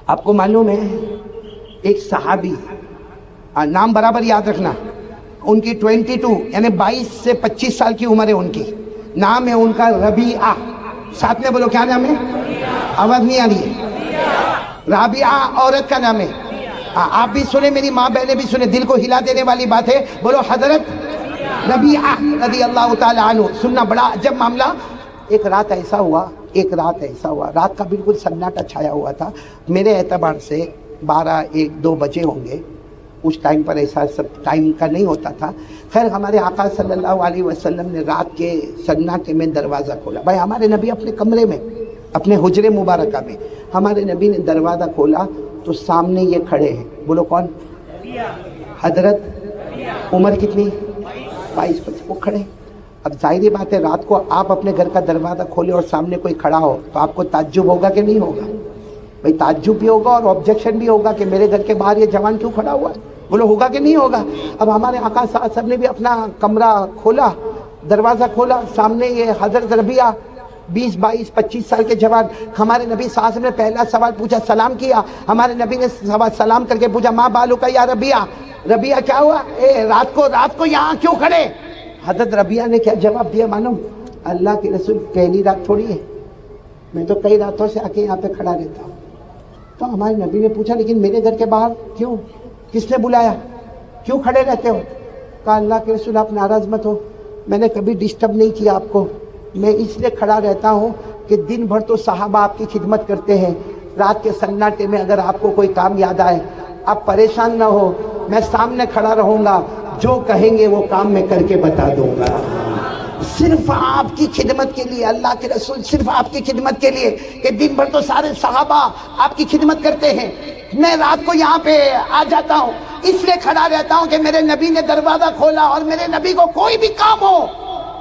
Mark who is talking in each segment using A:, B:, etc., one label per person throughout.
A: آپ کو معلوم ہے ایک صحابی، نام برابر یاد رکھنا، ان کی 22 یعنی 22 سے 25 سال کی عمر ہے ان کی، نام ہے ان کا ربیعہ، ساتھ میں بولو کیا نام ہے؟ آواز نہیں آ رہی ہے؟ رابعہ عورت کا نام ہے۔ آپ بھی سنیں، میری ماں بہنیں بھی سنیں، دل کو ہلا دینے والی بات ہے، بولو حضرت ربیعہ رضی اللہ تعالی عنہ۔ سننا، بڑا عجب معاملہ۔ ایک رات ایسا ہوا، رات کا بالکل سناٹا چھایا ہوا تھا، میرے اعتبار سے 12 1 2 بجے ہوں گے، اس ٹائم پر ایسا سب ٹائم کا نہیں ہوتا تھا۔ خیر ہمارے آقا صلی اللہ علیہ وسلم نے رات کے سناٹے میں دروازہ کھولا۔ بھائی ہمارے نبی اپنے کمرے میں، اپنے حجرے مبارکہ میں، ہمارے نبی نے دروازہ کھولا تو سامنے یہ کھڑے ہیں، بولو کون؟ حضرت عمر کتنی؟ 22 وہ کھڑے۔ اب ظاہری بات ہے، رات کو آپ اپنے گھر کا دروازہ کھولے اور سامنے کوئی کھڑا ہو تو آپ کو تعجب ہوگا کہ نہیں ہوگا؟ بھائی تعجب بھی ہوگا اور آبجیکشن بھی ہوگا کہ میرے گھر کے باہر یہ جوان کیوں کھڑا ہوا ہے؟ بولو ہوگا کہ نہیں ہوگا؟ اب ہمارے آقا صلی اللہ علیہ وسلم نے بھی اپنا کمرہ کھولا، دروازہ کھولا، سامنے یہ حضرت ربیعہ 20 22 25 سال کے جوان۔ ہمارے نبی صلی اللہ علیہ وسلم نے پہلا سوال پوچھا، سلام کیا۔ ہمارے نبی نے سلام کر کے پوچھا، ماں بالو کا یا ربیعہ، ربیعہ کیا ہوا؟ رات کو یہاں کیوں کھڑے؟ حضرت ربیعہ نے کیا جواب دیا معلوم؟ اللہ کے رسول پہلی رات تھوڑی ہے، میں تو کئی راتوں سے آ کے یہاں پہ کھڑا رہتا ہوں۔ تو ہمارے نبی نے پوچھا لیکن میرے گھر کے باہر کیوں؟ کس نے بلایا؟ کیوں کھڑے رہتے ہو؟ کہا اللہ کے رسول آپ ناراض مت ہو، میں نے کبھی ڈسٹرب نہیں کیا آپ کو، میں اس لیے کھڑا رہتا ہوں کہ دن بھر تو صحابہ آپ کی خدمت کرتے ہیں، رات کے سناٹے میں اگر آپ کو کوئی کام یاد آئے آپ پریشان نہ ہو، میں سامنے کھڑا رہوں گا، جو کہیں گے وہ کام میں کر کے بتا دوں گا، صرف آپ کی خدمت کے لیے۔ اللہ کے رسول صرف آپ کی خدمت کے لیے کہ دن بھر تو سارے صحابہ آپ کی خدمت کرتے ہیں، میں رات کو یہاں پہ آ جاتا ہوں، اس لیے کھڑا رہتا ہوں کہ میرے نبی نے دروازہ کھولا اور میرے نبی کو کوئی بھی کام ہو،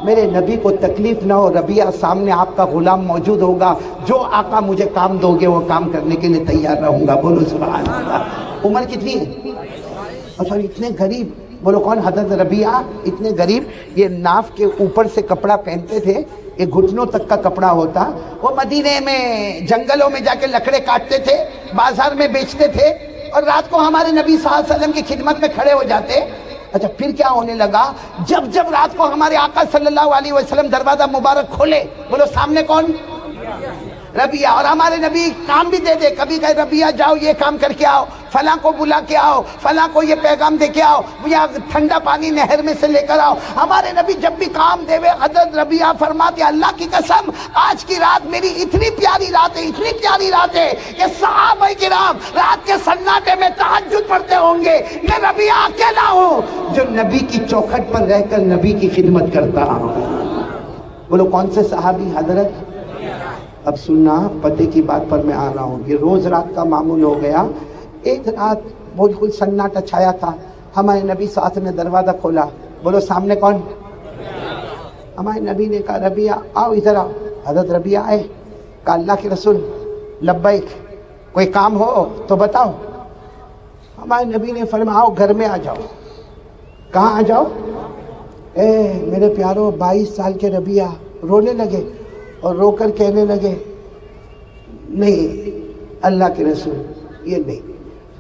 A: میرے نبی کو تکلیف نہ ہو، ربیعہ سامنے آپ کا غلام موجود ہوگا، جو آقا مجھے کام دو گے وہ کام کرنے کے لیے تیار رہوں گا۔ بولو سبحان اللہ۔ عمر کتنی ہے؟ اچھا اتنے غریب، بولو کون؟ حضرت ربیعہ اتنے غریب، یہ ناف کے اوپر سے کپڑا پہنتے تھے، یہ گھٹنوں تک کا کپڑا ہوتا، وہ مدینے میں جنگلوں میں جا کے لکڑے کاٹتے تھے، بازار میں بیچتے تھے، اور رات کو ہمارے نبی صلی اللہ علیہ وسلم کی خدمت میں کھڑے ہو جاتے۔ اچھا پھر کیا ہونے لگا؟ جب رات کو ہمارے آقا صلی اللہ علیہ وسلم دروازہ مبارک کھولے، بولو سامنے کون؟ ربیعہ۔ اور ہمارے نبی کام بھی دے دے، کبھی کہے ربیعہ جاؤ یہ کام کر کے آؤ، فلاں کو بلا کے آؤ، فلاں کو یہ پیغام دے کے آؤ، یا ٹھنڈا پانی نہر میں سے لے کر آؤ۔ ہمارے نبی جب بھی کام دے وے، حضرت ربیعہ فرماتے اللہ کی قسم آج کی رات میری اتنی پیاری رات ہے، اتنی پیاری رات ہے کہ صحابہ کرام رات کے سناٹے میں تہجد پڑھتے ہوں گے، میں ربیعہ اکیلا ہوں جو نبی کی چوکھٹ پر رہ کر نبی کی خدمت کرتا ہوں۔ بولو کون سے صحابی؟ حضرت۔ اب سننا، پتے کی بات پر میں آ رہا ہوں، یہ روز رات کا معمول ہو گیا۔ ایک رات بالکل سناٹا چھایا تھا، ہمارے نبی صلی اللہ علیہ وسلم نے دروازہ کھولا، بولو سامنے کون؟ ہمارے نبی نے کہا ربیعہ آؤ ادھر آؤ۔ حضرت ربیعہ آئے، کہا اللہ کے رسول لبیک، کوئی کام ہو تو بتاؤ۔ ہمارے نبی نے فرمایا آؤ گھر میں آ جاؤ۔ کہاں آ جاؤ؟ میرے پیارو 22 سال کے ربیعہ رونے لگے اور رو کر کہنے لگے نہیں اللہ کے رسول یہ نہیں،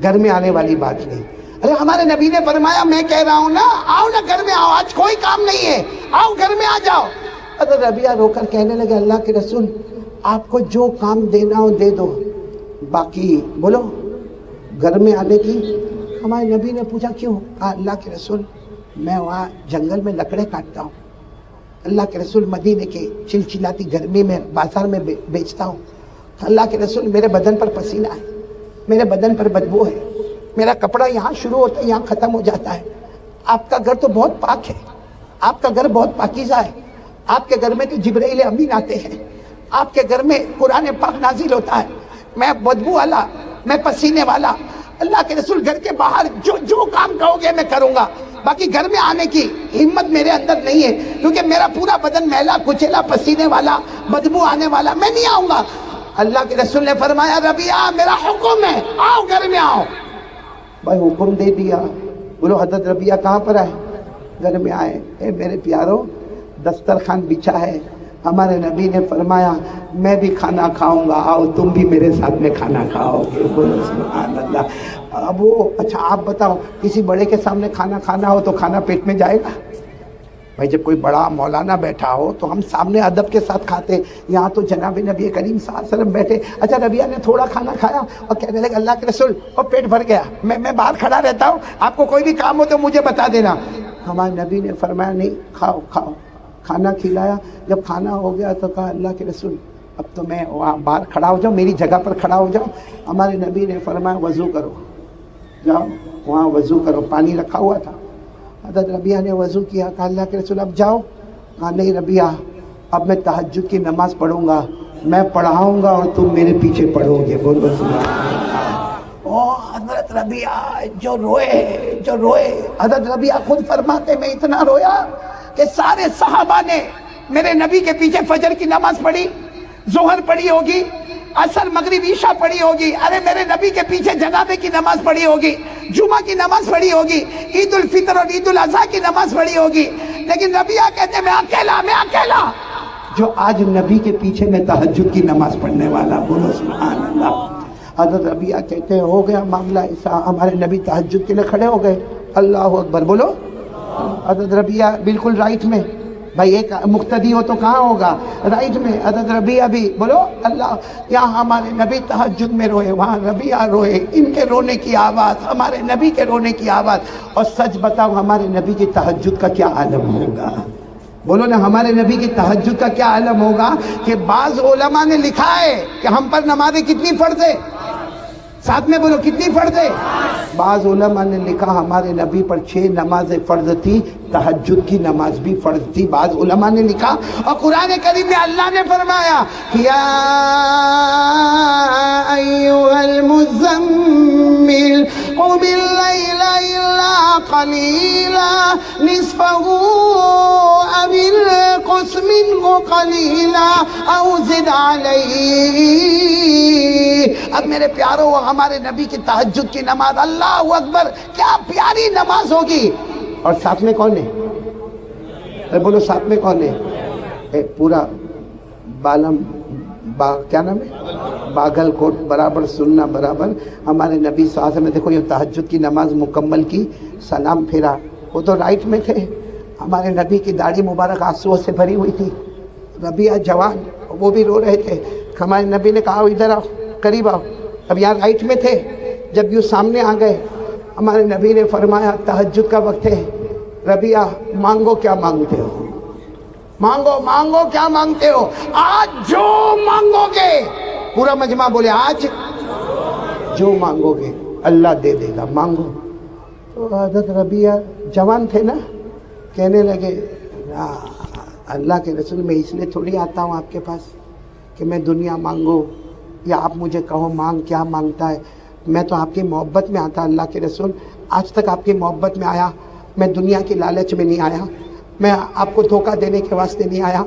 A: گھر میں آنے والی بات نہیں۔ ارے ہمارے نبی نے فرمایا میں کہہ رہا ہوں نا آؤ نا گھر میں آؤ، آج کوئی کام نہیں ہے، آؤ گھر میں آ جاؤ۔ حضرت ربیعہ رو کر کہنے لگے اللہ کے رسول آپ کو جو کام دینا ہو دے دو، باقی بولو گھر میں آنے کی۔ ہمارے نبی نے پوچھا کیوں؟ کہا اللہ کے رسول میں وہاں جنگل میں لکڑے کاٹتا ہوں، اللہ کے رسول مدینے کے چلچلاتی گرمی میں بازار میں بیچتا ہوں، اللہ کے رسول میرے بدن پر پسینہ ہے، میرے بدن پر بدبو ہے، میرا کپڑا یہاں شروع ہوتا ہے یہاں ختم ہو جاتا ہے، آپ کا گھر تو بہت پاک ہے، آپ کا گھر بہت پاکیزہ ہے، آپ کے گھر میں تو جبرائیل امین آتے ہیں، آپ کے گھر میں قرآن پاک نازل ہوتا ہے، میں بدبو والا، میں پسینے والا، اللہ کے رسول گھر کے باہر جو کام کہو گے میں کروں گا، باقی گھر میں آنے کی ہمت میرے اندر نہیں ہے کیونکہ میرا پورا بدن میلا کچیلا پسینے والا بدبو آنے والا، میں نہیں آؤں گا۔ اللہ کے رسول نے فرمایا ربیعہ میرا حکم ہے آؤ گھر میں آؤ۔ بھائی حکم دے دیا، بولو حضرت ربیعہ کہاں پر آئے؟ گھر میں آئے۔ اے میرے پیارو دسترخوان بچھا ہے، ہمارے نبی نے فرمایا میں بھی کھانا کھاؤں گا، آؤ تم بھی میرے ساتھ میں کھانا کھاؤ گے، بولو سبحان اللہ۔ اب وہ اچھا آپ بتاؤ، کسی بڑے کے سامنے کھانا کھانا ہو تو کھانا پیٹ میں جائے گا؟ بھائی جب کوئی بڑا مولانا بیٹھا ہو تو ہم سامنے ادب کے ساتھ کھاتے، یہاں تو جناب نبی کریم صلی اللہ علیہ وسلم بیٹھے۔ اچھا ربیہ نے تھوڑا کھانا کھایا اور کہنے لگے اللہ کے رسول اور پیٹ بھر گیا، میں باہر کھڑا رہتا ہوں، آپ کو کوئی بھی کام ہو تو مجھے بتا دینا۔ ہمارے نبی نے فرمایا نہیں، کھاؤ کھاؤ، کھانا کھلایا۔ جب کھانا ہو گیا تو کہا اللہ کے رسول اب تو میں وہاں باہر کھڑا ہو جاؤں، میری جگہ پر کھڑا ہو جاؤں۔ ہمارے نبی نے فرمایا وضو کرو، جاؤ وہاں وضو کرو، پانی رکھا ہوا تھا۔ حضرت ربیہ نے وضو کیا، کہا اللہ کے رسول اب جاؤ۔ کہا نہیں ربیہ، اب میں تہجد کی نماز پڑھوں گا، میں پڑھاؤں گا اور تم میرے پیچھے پڑھو گے، بولو سبحان اللہ۔ او حضرت ربیہ جو روئے، حضرت ربیہ خود فرماتے میں اتنا رویا کہ سارے صحابہ نے میرے نبی کے پیچھے فجر کی نماز پڑھی، ظہر پڑھی ہوگی، عصر مغرب عشاء پڑھی ہوگی، ارے میرے نبی کے پیچھے جنازے کی نماز پڑھی ہوگی، جمعہ کی نماز پڑھی ہوگی، عید الفطر اور عید الاضحیٰ کی نماز پڑھی ہوگی، لیکن ربیہ کہتے میں اکیلا جو آج نبی کے پیچھے میں تہجد کی نماز پڑھنے والا، بولو سبحان اللہ۔ حضرت ربیہ کہتے ہیں ہو گیا معاملہ ایسا، ہمارے نبی تہجد کے لیے کھڑے ہو گئے، اللہ اکبر بولو۔ حضرت ربیہ بالکل رائٹ میں، بھائی ایک مقتدی ہو تو کہاں ہوگا؟ رائٹ میں۔ حضرت ربیہ بھی بولو اللہ، یہاں ہمارے نبی تہجد میں روئے، وہاں ربیہ روئے، ان کے رونے کی آواز، ہمارے نبی کے رونے کی آواز۔ اور سچ بتاؤ ہمارے نبی کی تہجد کا کیا عالم ہوگا؟ بولو نا، ہمارے نبی کی تہجد کا کیا عالم ہوگا کہ بعض علماء نے لکھا ہے کہ ہم پر نمازیں کتنی فرض ہے، ساتھ میں بولو کتنی فرض ہے؟ بعض علماء نے لکھا ہمارے نبی پر 6 نمازیں فرض تھی، تہجد کی نماز بھی فرض تھی، بعض علماء نے لکھا۔ اور قرآن کریم میں اللہ نے فرمایا یا ایھا المزمل قم اللیل الا قلیلا نصفہ او انقص منہ قلیلا او زد علیہ۔ اب میرے پیارو ہمارے نبی کی تہجد کی نماز، اللہ اکبر کیا پیاری نماز ہوگی۔ اور ساتھ میں کون ہے؟ بولو ساتھ میں کون ہے؟ پورا کیا نام ہے؟ باگل کوٹ برابر سننا برابر ہمارے نبی صلی اللہ علیہ وسلم نے دیکھو یہ تہجد کی نماز مکمل کی، سلام پھیرا، وہ تو رائٹ میں تھے، ہمارے نبی کی داڑھی مبارک آنسوؤں سے بھری ہوئی تھی، ربیہ جوان وہ بھی رو رہے تھے۔ ہمارے نبی نے کہا ادھر آؤ، قریب آؤ، اب یہاں رائٹ میں تھے، جب یوں سامنے آ گئے ہمارے نبی نے فرمایا تہجد کا وقت ہے، ربیہ مانگو کیا مانگتے ہو، مانگو کیا مانگتے ہو، آج جو مانگو گے، پورا مجمع بولے آج جو مانگو گے اللہ دے دے گا، مانگو۔ تو حضرت ربیہ جوان تھے نا، کہنے لگے اللہ کے رسول میں اس لیے تھوڑی آتا ہوں آپ کے پاس کہ میں دنیا مانگوں یا آپ مجھے کہو مانگ، کیا مانگتا ہے، میں تو آپ کی محبت میں آتا اللہ کے رسول، آج تک آپ کی محبت میں آیا، میں دنیا کی لالچ میں نہیں آیا، میں آپ کو دھوکہ دینے کے واسطے نہیں آیا۔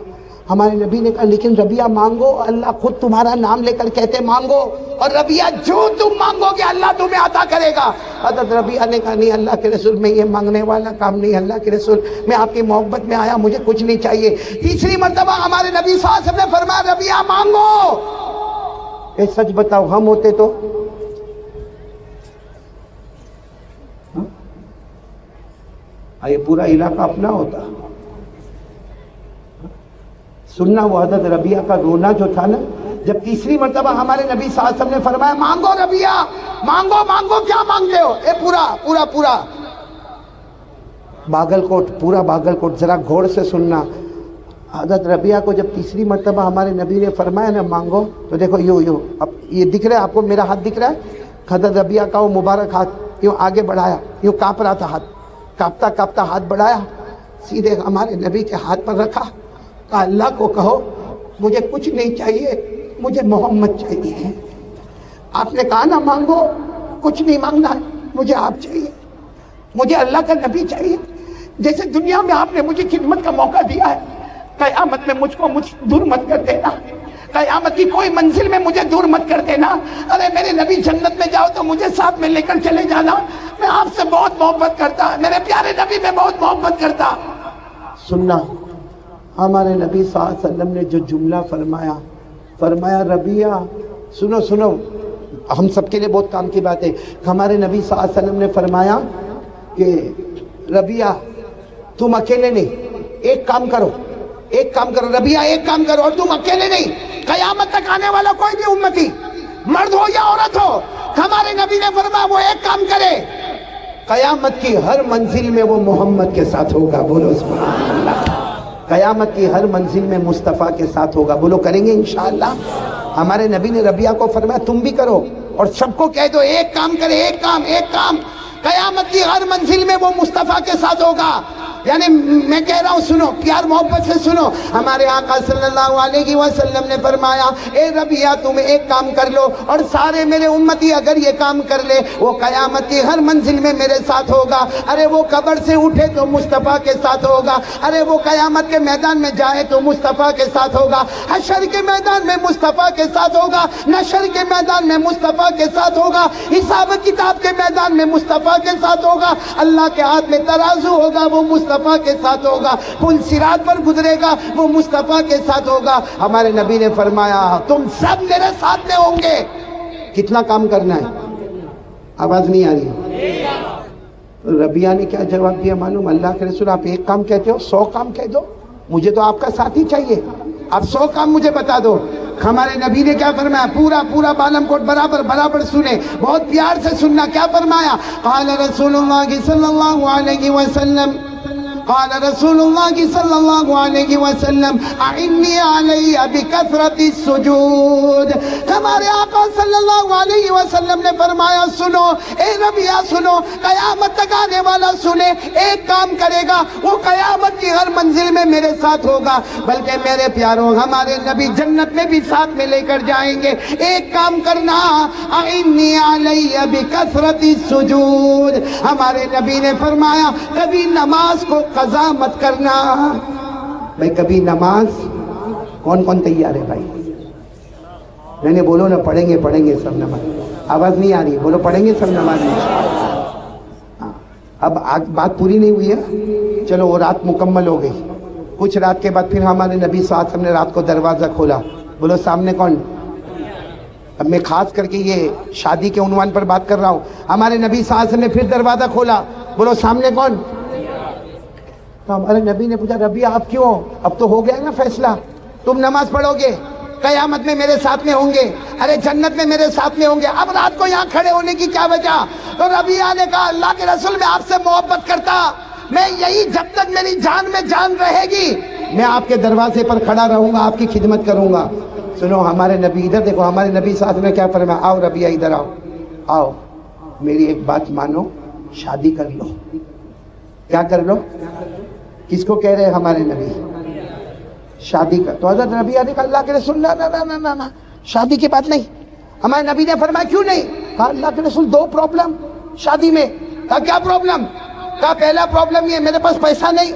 A: ہمارے نبی نے کہا لیکن ربیہ مانگو، اللہ خود تمہارا نام لے کر کہتے مانگو، اور ربیہ جو تم مانگو گے اللہ تمہیں عطا کرے گا۔ حضرت ربیہ نے کہا نہیں اللہ کے رسول میں یہ مانگنے والا کام نہیں، اللہ کے رسول میں آپ کی محبت میں آیا، مجھے کچھ نہیں چاہیے۔ تیسری مرتبہ ہمارے نبی صلی اللہ علیہ وسلم نے فرمایا ربیہ مانگو۔ اے سچ بتاؤ ہم ہوتے تو یہ پورا علاقہ اپنا ہوتا۔ سننا وہ حضرت ربیہ کا رونا جو تھا نا، جب تیسری مرتبہ ہمارے نبی صلی اللہ علیہ وسلم نے فرمایا مانگو ربیہ، مانگو کیا مانگتے ہو، اے پورا باگل کوٹ، پورا باگل کوٹ ذرا غور سے سننا۔ حضرت ربیہ کو جب تیسری مرتبہ ہمارے نبی نے فرمایا نا مانگو، تو دیکھو یوں اب یہ دکھ رہا ہے آپ کو، میرا ہاتھ دکھ رہا ہے، حضرت ربیہ کا وہ مبارک ہاتھ یوں آگے بڑھایا، یوں کانپ رہا تھا ہاتھ، کانپتا ہاتھ بڑھایا، سیدھے ہمارے نبی کے ہاتھ پر رکھا، کہا اللہ کو کہو مجھے کچھ نہیں چاہیے، مجھے محمد چاہیے۔ آپ نے کہا نا مانگو، کچھ نہیں مانگنا، مجھے آپ چاہیے، مجھے اللہ کا نبی چاہیے۔ جیسے دنیا میں آپ نے مجھے خدمت کا موقع دیا ہے، قیامت میں مجھ کو دور مت کر دینا، قیامت کی کوئی منزل میں مجھے دور مت کر دینا۔ ارے میرے نبی جنت میں جاؤ تو مجھے ساتھ میں لے کر چلے جانا، میں آپ سے بہت محبت کرتا، میرے پیارے نبی میں بہت محبت کرتا۔ سننا ہمارے نبی صلی اللہ علیہ وسلم نے جو جملہ فرمایا ربیہ سنو سنو، ہم سب کے لیے بہت کام کی بات ہے. ہمارے نبی صلی اللہ علیہ وسلم نے فرمایا کہ ربیہ تم اکیلے نہیں، ایک کام کرو ربیہ، ایک کام کرو، اور تم اکیلے نہیں، قیامت تک آنے والا کوئی بھی امتی، مرد ہو یا عورت ہو، ہمارے نبی نے فرمایا وہ ایک کام کرے، قیامت کی ہر منزل میں وہ محمد کے ساتھ ہوگا. بولو سبحان اللہ. قیامت کی ہر منزل میں مصطفیٰ کے ساتھ ہوگا. بولو کریں گے انشاءاللہ. ہمارے نبی نے ربیہ کو فرمایا تم بھی کرو، اور سب کو کہہ دو ایک کام کرے، ایک کام، قیامت کی ہر منزل میں وہ مصطفیٰ کے ساتھ ہوگا. یعنی میں کہہ رہا ہوں، سنو پیار محبت سے سنو. ہمارے آقا صلی اللہ علیہ وسلم نے فرمایا اے ربیہ تم ایک کام کر لو، اور سارے میرے امتی اگر یہ کام کر لے وہ قیامت کی ہر منزل میں میرے ساتھ ہوگا. ارے وہ قبر سے اٹھے تو مصطفیٰ کے ساتھ ہوگا، ارے وہ قیامت کے میدان میں جائے تو مصطفیٰ کے ساتھ ہوگا، حشر کے میدان میں مصطفیٰ کے ساتھ ہوگا، نشر کے میدان میں مصطفیٰ کے ساتھ ہوگا، حساب کتاب کے میدان میں مصطفیٰ کے ساتھ ہوگا، اللہ کے ہاتھ میں ترازو ہوگا وہ مصطفیٰ کے ساتھ ہوگا، پل صراط پر گزرے گا وہ مصطفیٰ کے ساتھ ہوگا. ہمارے نبی نے فرمایا تم سب میرے ساتھ میں ہوں گے. کتنا کام کرنا ہے؟ آواز نہیں آ رہی. ربیہ نے کیا جواب دیا معلوم؟ اللہ کے رسول آپ ایک کام کہتے ہو، 100 کام کہہ دو، مجھے تو آپ کا ساتھ ہی چاہیے، آپ 100 کام مجھے بتا دو. ہمارے نبی نے کیا فرمایا؟ پورا بالم کوٹ برابر سنیں، بہت پیار سے سننا. کیا فرمایا؟ قال رسول اللہ صلی اللہ علیہ وسلم اعنی علی بکثرت السجود. ہمارے آقا صلی اللہ علیہ وسلم نے فرمایا سنو اے ربیہ سنو، قیامت تک آنے والا سنے، ایک کام کرے گا وہ قیامت کی ہر منزل میں میرے ساتھ ہوگا. بلکہ میرے پیاروں ہمارے نبی جنت میں بھی ساتھ میں لے کر جائیں گے. ایک کام کرنا، اعنی علی بکثرت السجود. ہمارے نبی نے فرمایا کبھی نماز کو قضا مت کرنا. بھائی کبھی نماز کون تیار ہے بھائی؟ نہیں بولو نا، پڑھیں گے سب نماز. آواز نہیں آ رہی، بولو پڑھیں گے سب نماز. اب بات پوری نہیں ہوئی ہے، چلو وہ رات مکمل ہو گئی. کچھ رات کے بعد پھر ہمارے نبی صلی اللہ علیہ وسلم نے رات کو دروازہ کھولا. بولو سامنے کون؟ اب میں خاص کر کے یہ شادی کے عنوان پر بات کر رہا ہوں. ہمارے نبی صلی اللہ علیہ وسلم نے پھر دروازہ کھولا. بولو سامنے کون؟ تو ہمارے نبی نے پوچھا ربیہ آپ کیوں؟ اب تو ہو گیا نا فیصلہ، تم نماز پڑھو گے، قیامت میں میرے ساتھ میں ہوں گے، ارے جنت میں میرے ساتھ میں ہوں گے، اب رات کو یہاں کھڑے ہونے کی کیا وجہ؟ تو ربیہ نے کہا اللہ کے رسول میں آپ سے محبت کرتا، میں یہی جب تک میری جان میں جان رہے گی میں آپ کے دروازے پر کھڑا رہوں گا، آپ کی خدمت کروں گا. سنو ہمارے نبی ادھر دیکھو، ہمارے نبی صلی اللہ علیہ وسلم نے کیا فرمایا؟ آؤ ربیہ ادھر آؤ، میری ایک بات مانو، شادی کر لو. کیا کر لو؟ کس کو کہہ رہے ہیں ہمارے نبی؟ شادی کر. تو حضرت ربیہ نے کہا اللہ کے رسول نہ شادی کی بات نہیں. ہمارے نبی نے فرمایا کیوں نہیں؟ کہا اللہ کے رسول 2 پرابلم شادی میں. کہا کیا پرابلم؟ کہا پہلا پرابلم یہ میرے پاس پیسہ نہیں.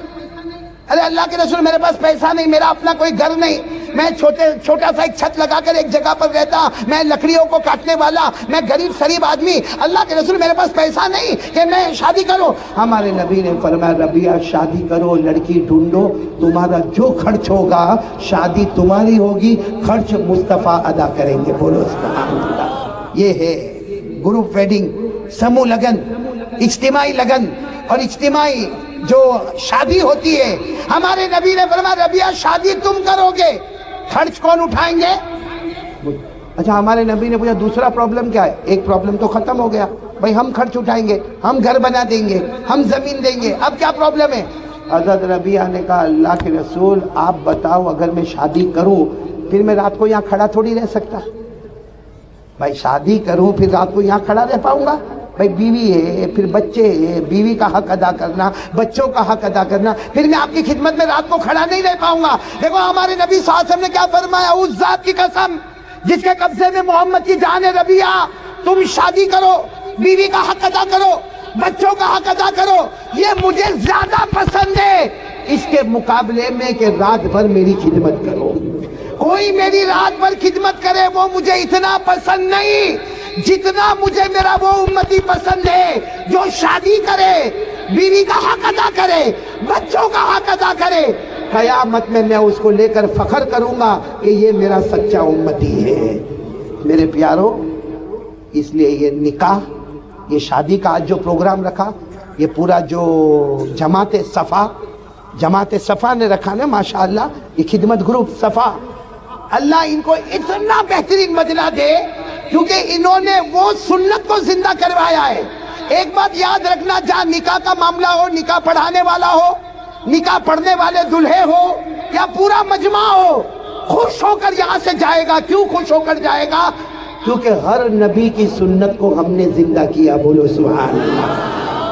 A: ارے اللہ کے رسول میرے پاس پیسہ نہیں، میرا اپنا کوئی گھر نہیں، میں چھوٹا سا ایک چھت لگا کر ایک جگہ پر رہتا، میں لکڑیوں کو کاٹنے والا، میں غریب شریف آدمی، اللہ کے رسول میرے پاس پیسہ نہیں کہ میں شادی کروں. ہمارے نبی نے فرمایا ربیہ شادی کرو، لڑکی ڈھونڈو، تمہارا جو خرچ ہوگا شادی تمہاری ہوگی، خرچ مصطفیٰ ادا کریں گے. بولو سبحان اللہ. یہ ہے گروپ ویڈنگ، سمو لگن، اجتماعی لگن اور اجتماعی جو شادی ہوتی ہے. ہمارے نبی نے فرمایا ربیہ شادی تم کرو گے، خرچ کون اٹھائیں گے؟ اچھا ہمارے نبی نے پوچھا دوسرا پرابلم کیا ہے؟ ایک پرابلم تو ختم ہو گیا، بھائی ہم خرچ اٹھائیں گے، ہم گھر بنا دیں گے، ہم زمین دیں گے، اب کیا پرابلم ہے؟ حضرت ربیہ نے کہا اللہ کے رسول آپ بتاؤ اگر میں شادی کروں پھر میں رات کو یہاں کھڑا تھوڑی رہ سکتا. بھائی شادی کروں پھر رات کو یہاں کھڑا رہ پاؤں گا؟ بھائی بیوی ہے، پھر بچے ہیں، بیوی کا حق ادا کرنا، بچوں کا حق ادا کرنا، پھر میں آپ کی خدمت میں رات کو کھڑا نہیں رہ پاؤں گا. دیکھو ہمارے نبی صلی اللہ علیہ وسلم نے کیا فرمایا؟ اس ذات کی قسم جس کے قبضے میں محمد کی جان ہے ربیہ تم شادی کرو، بیوی کا حق ادا کرو، بچوں کا حق ادا کرو، یہ مجھے زیادہ پسند ہے اس کے مقابلے میں کہ رات بھر میری خدمت کرو. کوئی میری رات بھر خدمت کرے وہ مجھے اتنا پسند نہیں جتنا مجھے میرا وہ امتی پسند ہے جو شادی کرے، بیوی کا حق ادا کرے، بچوں کا حق ادا کرے. قیامت میں میں اس کو لے کر فخر کروں گا کہ یہ میرا سچا امتی ہے۔ میرے پیارو، اس لیے یہ نکاح، یہ شادی کا آج جو پروگرام رکھا، یہ پورا جو جماعت صفا نے رکھا نا، ماشاءاللہ، یہ خدمت گروپ صفا، اللہ ان کو اتنا بہترین بدلہ دے، کیونکہ انہوں نے وہ سنت کو زندہ کروایا ہے۔ ایک بات یاد رکھنا، جہاں نکاح کا معاملہ ہو، نکاح پڑھانے والا ہو، نکاح پڑھنے والے دلہے ہو یا پورا مجمع ہو، خوش ہو کر یہاں سے جائے گا۔ کیوں خوش ہو کر جائے گا؟ کیونکہ ہر نبی کی سنت کو ہم نے زندہ کیا۔ بولو سبحان اللہ۔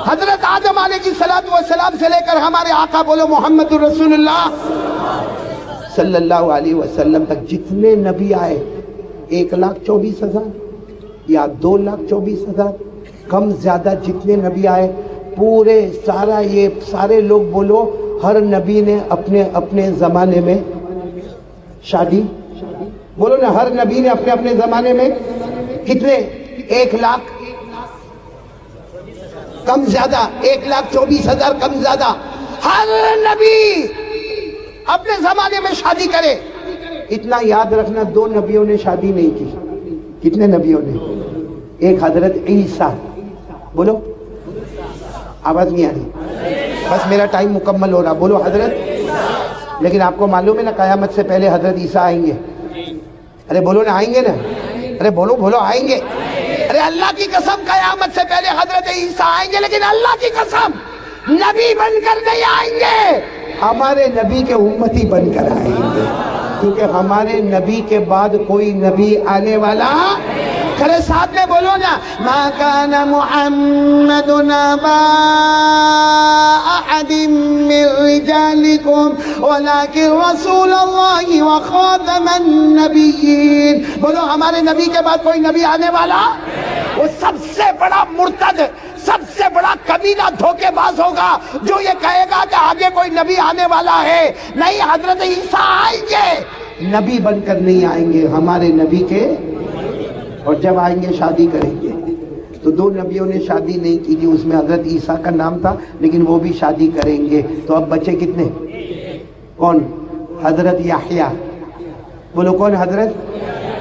A: حضرت آدم علیہ السلام سے لے کر ہمارے آقا بولو محمد الرسول اللہ صلی اللہ علیہ وسلم تک جتنے نبی آئے، 1,24,000 یا 2,24,000، کم زیادہ جتنے نبی آئے، پورے سارے لوگ بولو، ہر نبی نے اپنے اپنے زمانے میں شادی، بولو نا، ہر نبی نے اپنے اپنے زمانے میں کتنے؟ 1,00,000 کم زیادہ، 1,24,000 کم زیادہ، ہر نبی اپنے زمانے میں شادی کرے۔ اتنا یاد رکھنا، 2 نبیوں نے شادی نہیں کی۔ کتنے نبیوں نے؟ ایک حضرت عیسیٰ، بولو، آواز نہیں آ رہی، بس میرا ٹائم مکمل ہو رہا، بولو حضرت۔ لیکن آپ کو معلوم ہے نا، قیامت سے پہلے حضرت عیسیٰ آئیں گے۔ ارے بولو نا، آئیں گے نا، ارے بولو آئیں گے۔ ارے اللہ کی قسم، قیامت سے پہلے حضرت عیسیٰ آئیں گے، لیکن اللہ کی قسم نبی بن کر نہیں آئیں گے، ہمارے نبی کے امتی بن کر آئیں گے، کیونکہ ہمارے نبی کے بعد کوئی نبی آنے والا۔ کھڑے ساتھ میں بولو نا، ما کان محمد ابا احد من رجالکم ولکن رسول اللہ وخاتم النبیین۔ بولو، ہمارے نبی کے بعد کوئی نبی آنے والا؟ وہ سب سے بڑا مرتد، سب سے بڑا کمینہ دھوکے باز ہوگا جو یہ کہے گا کہ آگے کوئی نبی آنے والا ہے۔ نہیں، حضرت عیسیٰ آئیں گے، نبی بن کر نہیں آئیں گے، ہمارے نبی کے، اور جب آئیں گے شادی کریں گے۔ تو 2 نبیوں نے شادی نہیں کی تھی، اس میں حضرت عیسیٰ کا نام تھا، لیکن وہ بھی شادی کریں گے۔ تو اب بچے کتنے؟ کون؟ حضرت یحییٰ، بولو کون حضرت؟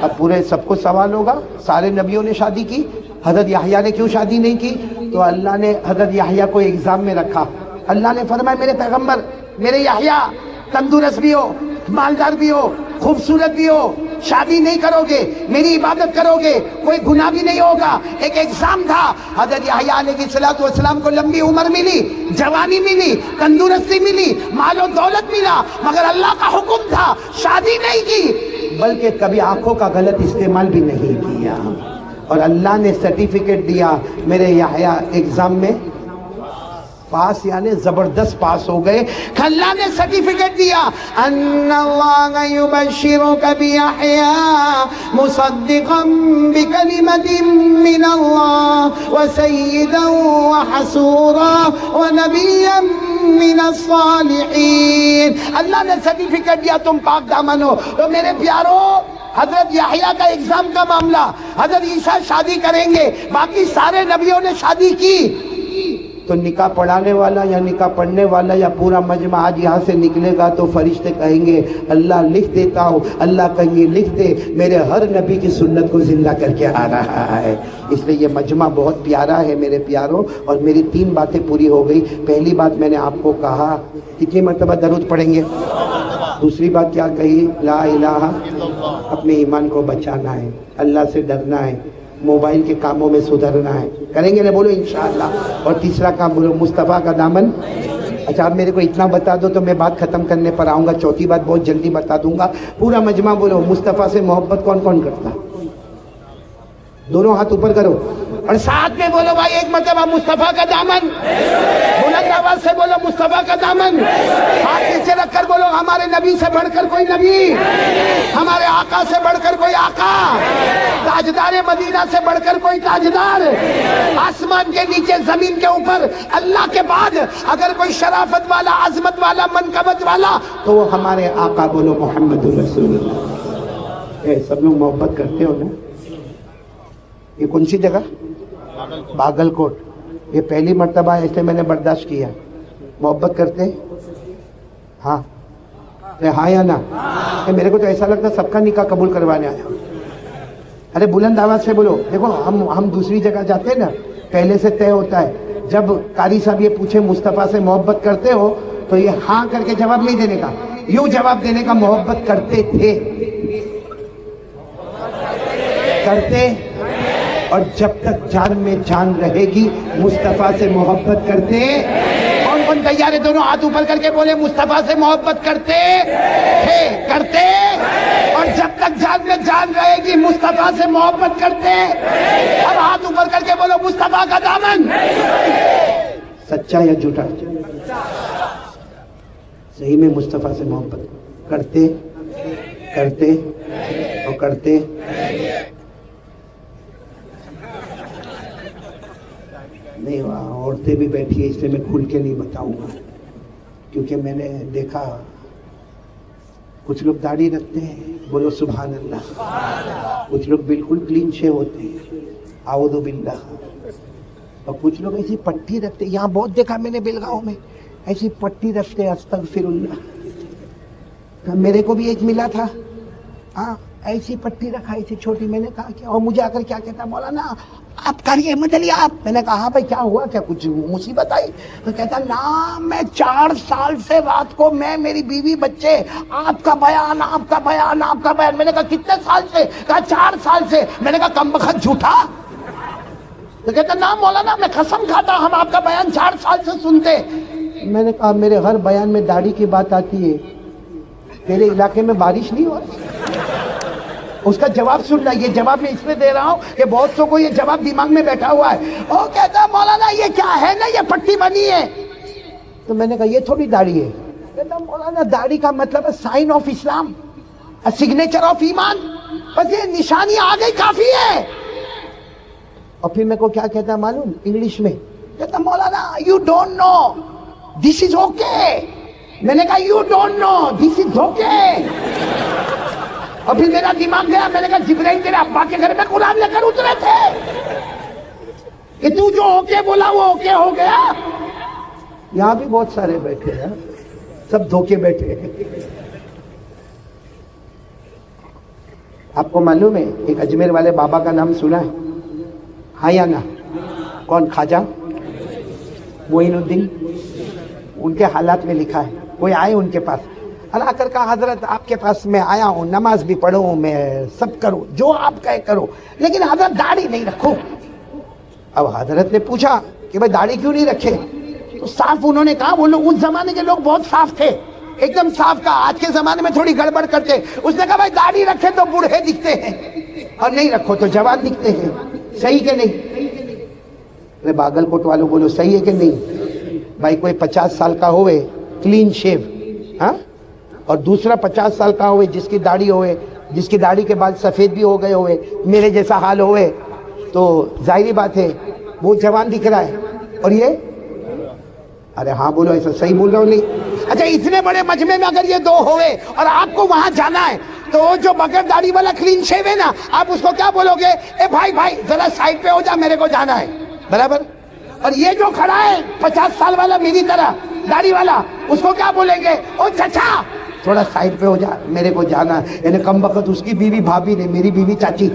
A: اب پورے سب کو سوال ہوگا، سارے نبیوں نے شادی کی، حضرت یحییٰ نے کیوں شادی نہیں کی؟ تو اللہ نے حضرت یحییٰ کو ایگزام میں رکھا۔ اللہ نے فرمایا، میرے پیغمبر، میرے یحییٰ تندرست بھی ہو، مالدار بھی ہو، خوبصورت بھی ہو، شادی نہیں کرو گے، میری عبادت کرو گے، کوئی گناہ بھی نہیں ہوگا۔ ایک ایگزام تھا، حضرت یحییٰ علیہ السلام کو لمبی عمر ملی، جوانی ملی، تندرستی ملی، مال و دولت ملا، مگر اللہ کا حکم تھا شادی نہیں کی، بلکہ کبھی آنکھوں کا غلط استعمال بھی نہیں کیا، اور اللہ نے سرٹیفکیٹ دیا، میرے یحییٰ ایگزام میں پاس، یعنی زبردست پاس ہو گئے۔ اللہ نے سرٹیفکیٹ دیا، ان اللہ یبشرک بیحییٰ مصدقا بکلمۃ من اللہ وسیدا وحسورا ونبیا من الصالحین۔ اللہ نے سرٹیفکیٹ دیا، تم پاک دامن ہو۔ تو میرے پیارو، حضرت یحییٰ کا ایگزام کا معاملہ، حضرت عیسیٰ شادی کریں گے، باقی سارے نبیوں نے شادی کی۔ تو نکاح پڑھانے والا یا نکاح پڑھنے والا یا پورا مجمع آج یہاں سے نکلے گا تو فرشتے کہیں گے، اللہ لکھ دیتا ہوں، اللہ کہیں گے لکھ دے، میرے ہر نبی کی سنت کو زندہ کر کے آ رہا ہے۔ اس لیے یہ مجمع بہت پیارا ہے میرے پیاروں، اور میری 3 باتیں پوری ہو گئی۔ پہلی بات میں نے آپ کو کہا، کتنی مرتبہ درود پڑھیں گے؟ دوسری بات کیا کہی؟ لا الہ، اپنے ایمان کو بچانا ہے، اللہ سے ڈرنا ہے، موبائل کے کاموں میں سدھرنا ہے، کریں گے نا؟ بولو انشاءاللہ۔ اور تیسرا کام بولو، مصطفیٰ کا دامن۔ اچھا، آپ میرے کو اتنا بتا دو تو میں بات ختم کرنے پر آؤں گا، چوتھی بات بہت جلدی بتا دوں گا۔ پورا مجمع بولو، مصطفیٰ سے محبت کون کون کرتا؟ دونوں ہاتھ اوپر کرو، اور ساتھ میں بولو بھائی ایک مرتبہ مصطفیٰ کا دامن، بلند آواز سے بولو مصطفیٰ کا دامن، ہاتھ نیچے رکھ کر بولو ہمارے نبی سے بڑھ کر کوئی نبی، ہمارے آقا سے بڑھ کر کوئی آقا، تاجدار مدینہ سے بڑھ کر کوئی تاجدار، آسمان کے نیچے زمین کے اوپر اللہ کے بعد اگر کوئی شرافت والا، عظمت والا، منقبت والا تو وہ ہمارے آقا، بولو محمد رسول اللہ۔ سب لوگ محبت کرتے ہو نا؟ یہ کون سی جگہ؟ باگل کوٹ۔ یہ پہلی مرتبہ ایسے میں نے برداشت کیا، محبت کرتے؟ ہاں، ہاں یا نا؟ کہ میرے کو تو ایسا لگتا سب کا نکاح قبول کروانے آیا. ارے بلند آواز سے بولو. دیکھو ہم دوسری جگہ جاتے ہیں نا, پہلے سے طے ہوتا ہے. جب قاری صاحب یہ پوچھے مصطفیٰ سے محبت کرتے ہو تو یہ ہاں کر کے جواب نہیں دینے کا, یوں جواب دینے کا, محبت کرتے تھے, کرتے, اور جب تک جان میں جان رہے گی مصطفیٰ سے محبت کرتے. کون کون تیار ہے؟ دونوں ہاتھ اوپر کر کے بولے مصطفیٰ سے محبت کرتے تھے, کرتے, اور جب تک جان میں جان رہے گی مصطفیٰ سے محبت کرتے. اب ہاتھ اوپر کر کے بولو مصطفیٰ کا دامن. سچا یا جھوٹا؟ صحیح میں مصطفیٰ سے محبت کرتے, کرتے اور کرتے. نہیں, وہاں عورتیں بھی بیٹھی ہیں, اس لیے میں کھل کے نہیں بتاؤں گا, کیونکہ میں نے دیکھا کچھ لوگ داڑھی رکھتے ہیں, بولو سبحان اللہ, کچھ لوگ بالکل کلین شیو ہوتے ہیں, اعوذ باللہ, اور کچھ لوگ ایسی پٹی رکھتے. یہاں بہت دیکھا میں نے بیلگاؤں میں, ایسی پٹی رکھتے, استغفر اللہ. میرے کو بھی ایک ملا تھا, ہاں ایسی پٹی رکھا, ایسی چھوٹی. میں نے کہا کہ, اور مجھے آ کر کیا کہتا, مولانا آپ کریے مدلی آپ. میں نے کہا ہاں بھائی کیا ہوا, کیا کچھ مصیبت آئی؟ تو کہتا نا میں 4 سال سے رات کو میں, میری بیوی, بچے, آپ کا بیان, آپ کا بیان, آپ کا بیان. میں نے کہا کتنے سال سے؟ کہا 4 سال سے. میں نے کہا کم بخت جھوٹا. تو کہتا نا مولانا میں قسم کھاتا ہم آپ کا بیان 4 سال سے سنتے. میں نے کہا میرے ہر بیان میں داڑھی کی بات آتی ہے, تیرے علاقے میں بارش نہیں ہو رہی؟ اس کا جواب سن رہا. یہ جواب میں اس میں دے رہا ہوں کہ بہت سو کو یہ جواب دماغ میں بیٹھا ہوا ہے. وہ کہتا مولانا یہ کیا ہے نا, یہ پٹی بنی ہے. تو میں نے کہا یہ تھوڑی داڑھی ہے. کہتا مولانا داڑھی کا مطلب ہے sign of Islam, signature of ایمان, بس یہ نشانی آ گئی کافی ہے. اور پھر میرے کو کیا کہتا معلوم انگلش میں؟ کہتا مولانا you don't know this is okay. میں نے کہا you don't know this is okay. اور پھر میرا دماغ گیا, میں نے کہا جبرائیل تیرے ابا کے گھر میں قرآن لے کر اترے تھے کہ تو جو اوکے بولا وہ اوکے ہو گیا. یہاں بھی بہت سارے بیٹھے ہیں, سب دھوکے بیٹھے ہیں. آپ کو معلوم ہے ایک اجمیر والے بابا کا نام سنا ہے, ہاں یا نا؟ کون؟ خواجہ معین الدین. ان کے حالات میں لکھا ہے, کوئی آئے ان کے پاس, اللہ کر کہا حضرت آپ کے پاس میں آیا ہوں, نماز بھی پڑھوں, میں سب کروں, جو آپ کہے کرو, لیکن حضرت داڑھی نہیں رکھو. اب حضرت نے پوچھا کہ بھائی داڑھی کیوں نہیں رکھے؟ تو صاف انہوں نے کہا, وہ لوگ اس زمانے کے لوگ بہت صاف تھے, ایک دم صاف کا. آج کے زمانے میں تھوڑی گڑبڑ کرتے. اس نے کہا بھائی داڑھی رکھے تو بوڑھے دکھتے ہیں, اور نہیں رکھو تو جوان دکھتے ہیں. صحیح کہ نہیں؟ ارے باگل کوٹ والوں بولو صحیح ہے کہ نہیں؟ بھائی کوئی 50 سال کا ہوئے کلین شیو, ہاں, اور دوسرا 50 سال کا ہوئے جس کی داڑھی ہوئے, جس کی داڑھی کے بعد سفید بھی ہو گئے ہوئے, میرے جیسا حال ہوئے, تو ظاہری بات ہے وہ جوان دکھ رہا ہے, اور یہ, ارے ہاں بولو, ایسا صحیح بول رہا ہوں نہیں؟ اچھا اتنے بڑے مجمع میں اگر یہ دو ہوئے اور آپ کو وہاں جانا ہے, تو جو بغیر داڑھی والا کلین شیو ہے نا, آپ اس کو کیا بولو گے؟ اے بھائی بھائی ذرا سائڈ پہ ہو جا, میرے کو جانا ہے, برابر. اور یہ جو کھڑا ہے 50 سال والا میری طرح داڑھی والا, اس کو کیا بولیں گے؟ او چچا تھوڑا سائڈ پہ ہو جا, میرے کو جانا ہے. یعنی کم وقت اس کی بیوی بھابھی نے, میری بیوی چاچی.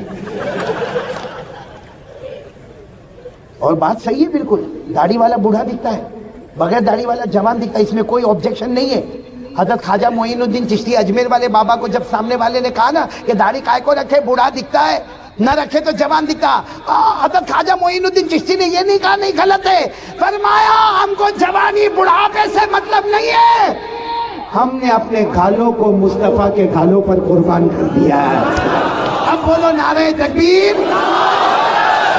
A: اور بات صحیح ہے بالکل, داڑھی والا بوڑھا دکھتا ہے, بغیر داڑھی والا جوان دکھتا ہے, اس میں کوئی آبجیکشن نہیں ہے. حضرت خواجہ معین الدین چشتی اجمیر والے بابا کو جب سامنے والے نے کہا نا کہ داڑھی کائے کو رکھے, بوڑھا دکھتا ہے, نہ رکھے تو جوان دکھتا, حضرت خواجہ معین الدین چشتی نے یہ نہیں کہا نہیں غلط ہے, فرمایا ہم کو جوانی بڑھاپے سے مطلب نہیں ہے, ہم نے اپنے گالوں کو مصطفیٰ کے گالوں پر قربان کر دیا ہے. اب بولو نعرہ تکبیر.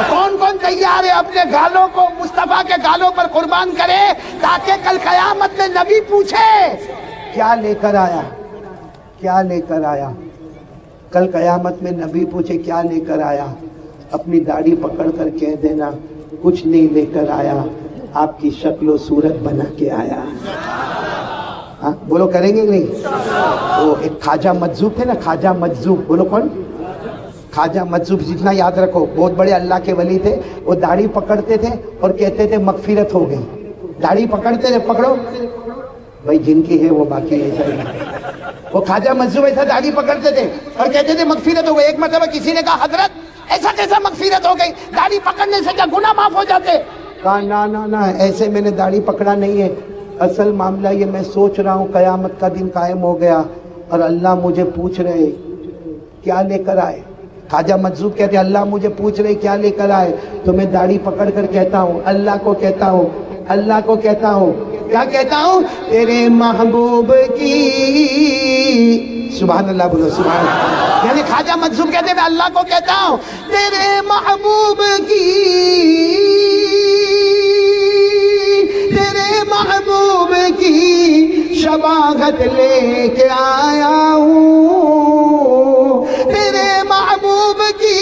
A: کون کون تیار ہے اپنے گالوں کو مصطفیٰ کے گالوں پر قربان کرے, تاکہ کل قیامت میں نبی پوچھے کیا لے کر آیا, کیا لے کر آیا. کل قیامت میں نبی پوچھے کیا لے کر آیا, اپنی داڑھی پکڑ کر کہہ دینا کچھ نہیں لے کر آیا, آپ کی شکل و صورت بنا کے آیا. ہاں بولو کریں گے نہیں؟ وہ ایک خواجہ مجذوب تھے نا, خواجہ مجذوب, بولو کون؟ خواجہ مجذوب. جتنا یاد رکھو بہت بڑے اللہ کے ولی تھے. وہ داڑھی پکڑتے تھے اور کہتے تھے مغفرت ہو گئی. داڑھی پکڑتے تھے, پکڑو بھائی جن کی ہے وہ باقی ہے. وہ خواجہ مجذوب ایسا داڑھی پکڑتے تھے اور کہتے تھے مغفرت ہو گئی. ایک مرتبہ کسی نے کہا حضرت ایسا کیسا مغفرت ہو گئی, داڑھی پکڑنے سے کیا گناہ معاف ہو جاتے؟ کہا نا ایسے میں نے داڑھی پکڑا نہیں ہے, اصل معاملہ یہ میں سوچ رہا ہوں قیامت کا دن قائم ہو گیا اور اللہ مجھے پوچھ رہے کیا لے کر آئے. خواجہ مجذوب کہتے ہیں اللہ مجھے پوچھ رہے کیا لے کر آئے, تو میں داڑھی پکڑ کر کہتا ہوں اللہ کو کہتا ہوں کیا کہتا ہوں, تیرے محبوب کی, سبحان اللہ بولو سبحان اللہ. یعنی خواجہ مجذوب کہتے ہیں میں اللہ کو کہتا ہوں تیرے محبوب کی, تیرے محبوب کی شباہت لے کے آیا ہوں, تیرے محبوب کی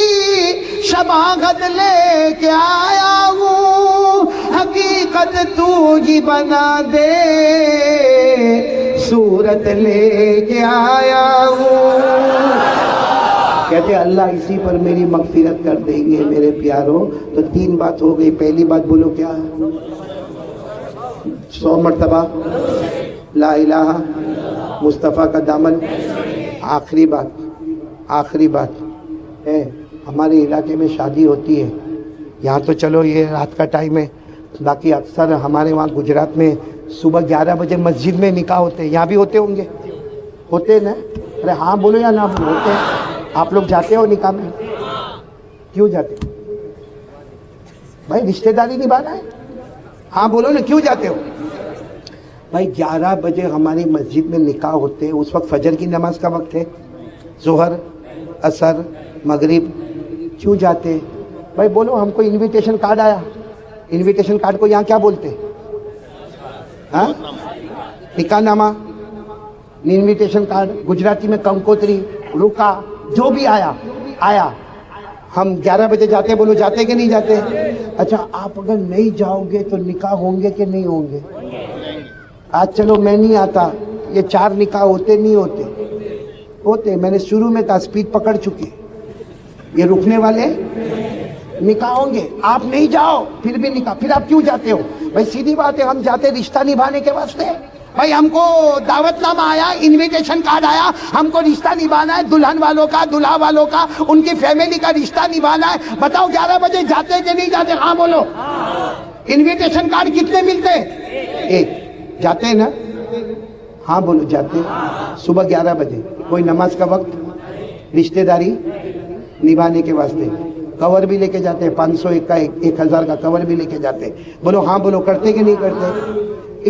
A: شباہت لے کے آیا ہوں, حقیقت تو ہی بنا دے صورت لے کے آیا ہوں. کہتے ہیں اللہ اسی پر میری مغفرت کر دیں گے میرے پیاروں. تو 3 بات ہو گئی. پہلی بات بولو کیا, 100 مرتبہ لا الہ مصطفیٰ کا دامن. آخری بات ہے ہمارے علاقے میں شادی ہوتی ہے, یہاں تو چلو یہ رات کا ٹائم ہے, باقی اکثر ہمارے وہاں گجرات میں صبح 11 بجے مسجد میں نکاح ہوتے ہیں. یہاں بھی ہوتے ہوں گے, ہوتے نا؟ ارے ہاں بولو یا نہ بولو, ہوتے ہیں. آپ لوگ جاتے ہو نکاح میں؟ کیوں جاتے ہو بھائی؟ رشتہ داری نبھانا ہے. ہاں بولو نا, کیوں جاتے ہو بھائی؟ 11 بجے ہماری مسجد میں نکاح ہوتے ہیں, اس وقت فجر کی نماز کا وقت ہے, ظہر عصر مغرب. کیوں جاتے بھائی؟ بولو. ہم کو انویٹیشن کارڈ آیا, انویٹیشن کارڈ کو یہاں کیا بولتے ہیں؟ ہاں نکاح نامہ, انویٹیشن کارڈ, گجراتی میں کنکوتری, رکا, جو بھی آیا. ہم 11 بجے جاتے ہیں, بولو جاتے کہ نہیں جاتے؟ اچھا آپ اگر نہیں جاؤ گے تو نکاح ہوں گے کہ نہیں ہوں گے؟ آج چلو میں نہیں آتا, یہ 4 نکاح ہوتے نہیں ہوتے. میں نے شروع میں کہا سپیڈ پکڑ چکے, یہ رکنے والے نکاح ہوں گے. آپ نہیں جاؤ پھر بھی نکاح, پھر آپ کیوں جاتے ہو بھائی؟ سیدھی بات ہے, ہم جاتے رشتہ نبھانے کے واسطے. بھائی ہم کو دعوت نامہ آیا, انویٹیشن کارڈ آیا, ہم کو رشتہ نبھانا ہے, دلہن والوں کا, دلہا والوں کا, ان کی فیملی کا رشتہ نبھانا ہے. بتاؤ 11 بجے جاتے کہ نہیں جاتے؟ ہاں بولو. انویٹیشن کارڈ کتنے ملتے ہیں؟ 1. جاتے ہیں نا؟ ہاں بولو جاتے. صبح 11 بجے کوئی نماز کا وقت, رشتہ داری نبھانے کے واسطے کور بھی لے کے جاتے ہیں, 500 کا 1000 کا کور بھی لے کے جاتے ہیں. بولو ہاں بولو, کرتے کہ نہیں کرتے؟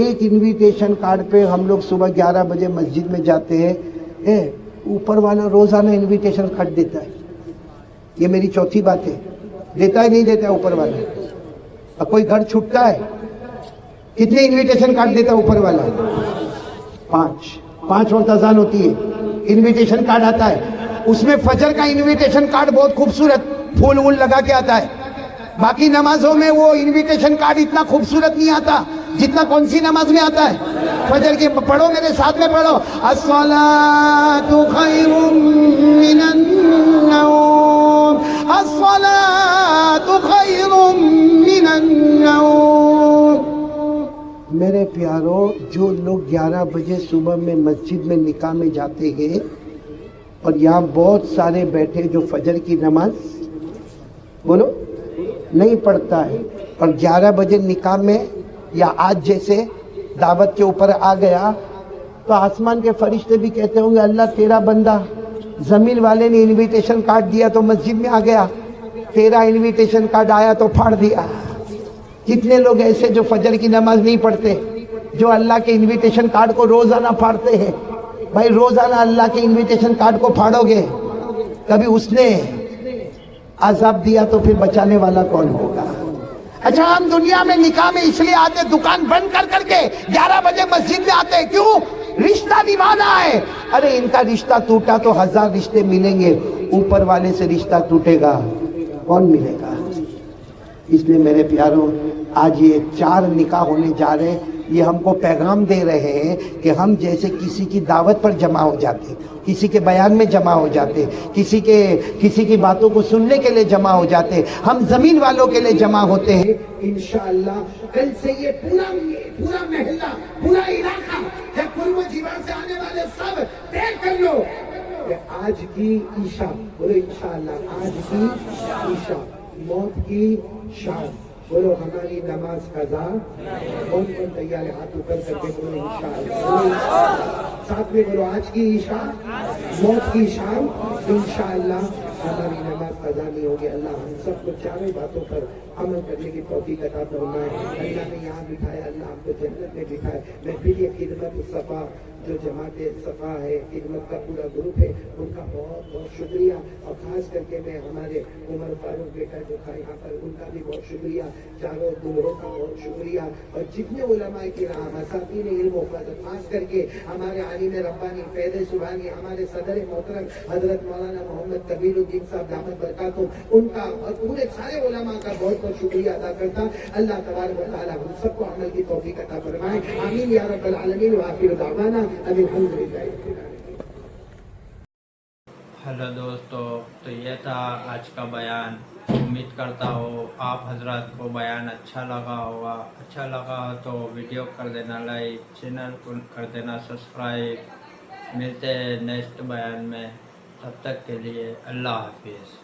A: ایک انویٹیشن کارڈ پہ ہم لوگ صبح 11 بجے مسجد میں جاتے ہیں, اوپر والا روزانہ انویٹیشن کارڈ دیتا ہے. یہ میری چوتھی بات ہے, دیتا ہے نہیں دیتا ہے اوپر والا؟ اب کوئی گھر چھٹتا ہے, کتنے انویٹیشن کارڈ دیتا ہے اوپر والا؟ 5 وقت اذان ہوتی ہے, انویٹیشن کارڈ آتا ہے. اس میں فجر کا انویٹیشن کارڈ بہت خوبصورت پھول وول لگا کے آتا ہے. باقی نمازوں میں وہ انویٹیشن کارڈ اتنا خوبصورت نہیں آتا جتنا کون سی نماز میں آتا ہے؟ فجر کی. پڑھو میرے ساتھ میں پڑھو, الصلاۃ خیر من النوم, الصلاۃ خیر من النوم. میرے پیارو, جو لوگ 11 بجے صبح میں مسجد میں نکاح میں جاتے ہیں اور یہاں بہت سارے بیٹھے جو فجر کی نماز بولو نہیں پڑھتا ہے, اور 11 بجے نکاح میں یا آج جیسے دعوت کے اوپر آ گیا تو آسمان کے فرشتے بھی کہتے ہوں گے اللہ تیرا بندہ, زمین والے نے انویٹیشن کارڈ دیا تو مسجد میں آ گیا, تیرا انویٹیشن کارڈ آیا تو پھاڑ دیا. کتنے لوگ ایسے جو فجر کی نماز نہیں پڑھتے, جو اللہ کے انویٹیشن کارڈ کو روزانہ پھاڑتے ہیں. بھائی روزانہ اللہ کے انویٹیشن کارڈ کو پھاڑو گے, کبھی اس نے عذاب دیا تو پھر بچانے والا کون ہوگا؟ اچھا ہم دنیا میں نکاح میں اس لیے آتے, دکان بند کر کے 11 بجے مسجد میں آتے, کیوں؟ رشتہ نبھانا ہے. ارے ان کا رشتہ ٹوٹا تو 1000 رشتے ملیں گے, اوپر والے سے رشتہ ٹوٹے گا کون ملے گا؟ اس لیے میرے پیاروں آج یہ 4 نکاح ہونے جا رہے ہیں. یہ ہم کو پیغام دے رہے ہیں کہ ہم جیسے کسی کی دعوت پر جمع ہو جاتے, کسی کے بیان میں جمع ہو جاتے, کسی کی باتوں کو سننے کے لیے جمع ہو جاتے, ہم زمین والوں کے لیے جمع ہوتے ہیں. انشاءاللہ کل سے یہ پورا محلہ, پورا علاقہ, یا قرب و جیوان سے آنے والے سب طے کر لو کہ آج کی عشاء, بولو انشاءاللہ, آج کی عشاء موت کی شام, بولو ہماری نماز قضا. کون تیار ہے ہاتھ اوپر کر کے بولو انشاءاللہ. ساتھ میں بولو آج کی عشاء موت کی شام, انشاءاللہ ہماری نماز قضا نہیں ہوگی. اللہ ہم سب کو چاروں باتوں پر عمل کرنے کی توفیق عطا فرمائے. اللہ نے یہاں بٹھایا, اللہ ہم کو جنت میں بٹھائے. میں پھر یہ خدمت صفا جو جماعت صفا ہے, خدمت کا پورا گروپ ہے, ان کا بہت بہت شکریہ. اور خاص کر کے میں ہمارے عمر فاروق بیٹا جو تھا یہاں پر, ان کا بھی بہت شکریہ. چاروں دلہوں کا بہت شکریہ. اور جتنے علماء کرام, اساتذین علم و فضل, خاص کر کے ہمارے عالم ربانی فیض سبحانی, ہمارے صدر محترم حضرت مولانا محمد کبیر الدین صاحب دامت برکاتہم, ان کا اور پورے سارے علماء کا بہت بہت شکریہ ادا کرتا. اللہ تبارک و تعالی ہم سب کو عمل کی توفیق عطا فرمائے. آمین یا رب العالمین. وآخر دعوانا ان الحمدللہ.
B: ہیلو دوستو, تو یہ تھا آج کا بیان. امید کرتا ہوں آپ حضرات کو بیان اچھا لگا ہوگا. اچھا لگا تو ویڈیو کر دینا لائک, چینل کو کر دینا سبسکرائب. ملتے ہیں نیکسٹ بیان میں, تب تک کے لیے اللہ حافظ.